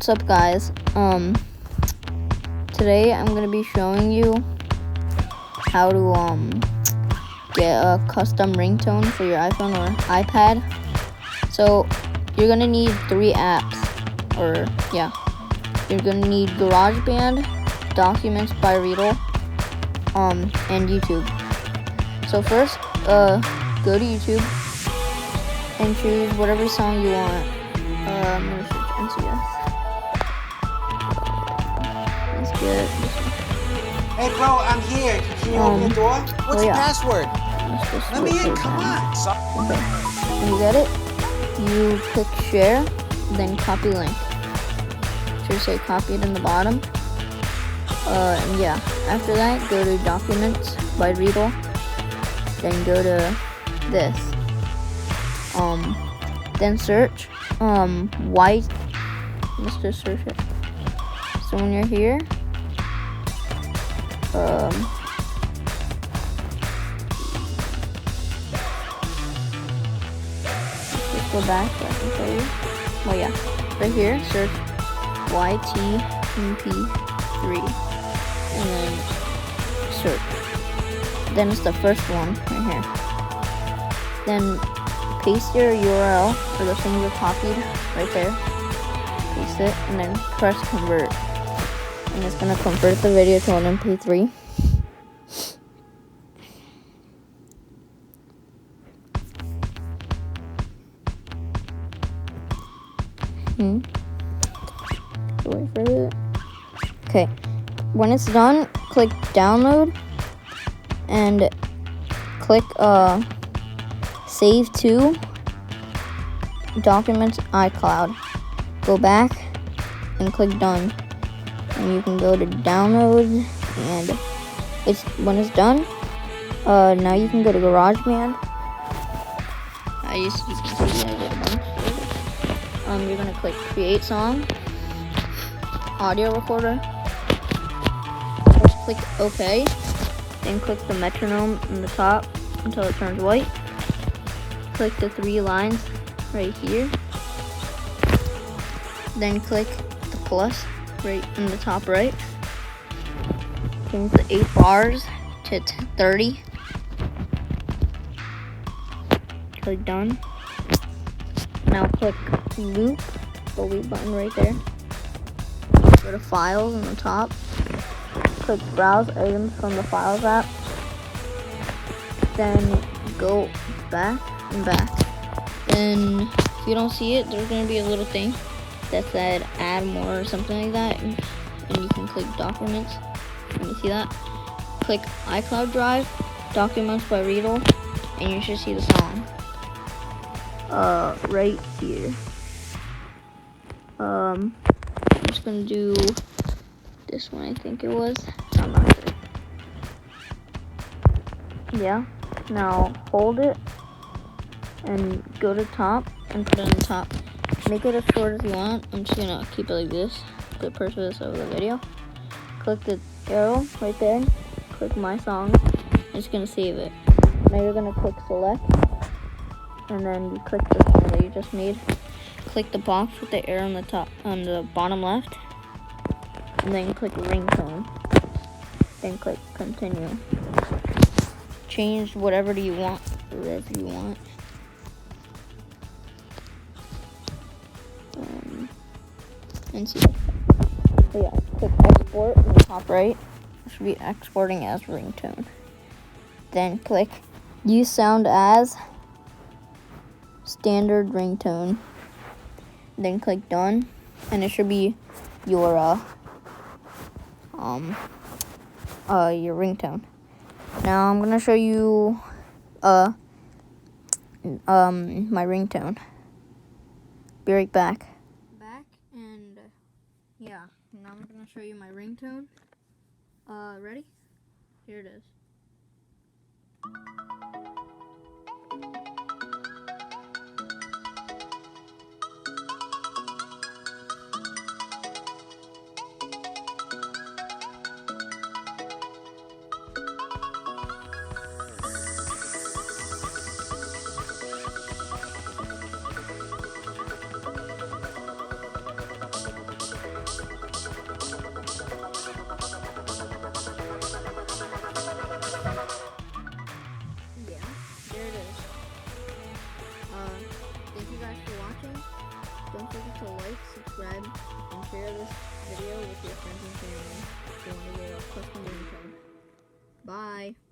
What's up, guys? Today I'm gonna be showing you how to get a custom ringtone for your iPhone or iPad. So you're gonna need 3 apps, you're gonna need GarageBand, Documents by Riddle, and YouTube. So first, go to YouTube and choose whatever song you want. I'm gonna search NCS. Let's get this one. Hey bro, I'm here. Can you open the door? What's your password? Let me in, come on. Okay. When you get it, you click share, then copy link. Should say copy it in the bottom. And yeah, after that, go to Documents by Riddle, then go to this. Then search white. Let's just search it. So when you're here, let's go back so I can show you. Oh yeah, right here, search YTMP3, and then search. Then it's the first one right here. Then paste your URL for the thing you copied right there. Paste it, and then press convert. And it's gonna convert the video to an MP3. Wait for it. Okay. When it's done, click download and click save to Documents iCloud. Go back and click done. And you can go to download, and when it's done, now you can go to GarageBand. You can see I did a bunch. You're gonna click create song, audio recorder. First click OK, then click the metronome in the top until it turns white. Click the 3 lines right here. Then click the plus right in the top right. Change the 8 bars to 30. Click done. Now click loop, the loop button right there. Go to files on the top. Click browse items from the files app. Then go back and back. Then if you don't see it, there's gonna be a little thing that said add more or something like that, and you can click documents. Let me see that. Click iCloud drive, Documents by Riddle, and you should see the song right here. I'm just gonna do this one, I think it was. I'm not sure. Yeah, now hold it and go to top and put it on the top. Make it as short as you want. I'm just gonna keep it like this for the purpose of the video. Click the arrow right there. Click my song. I'm just gonna save it. Now you're gonna click select, and then you click the song that you just made. Click the box with the arrow on the top, on the bottom left, and then click ringtone. Then click continue. Change whatever you want. And see. So yeah, click export in the top right. It should be exporting as ringtone. Then click use sound as standard ringtone. Then click done, and it should be your ringtone. Now I'm gonna show you my ringtone. Be right back. And yeah, now I'm gonna show you my ringtone. Ready? Here it is. like, subscribe, and share this video with your friends and family if you want to get a custom ringtone. Bye!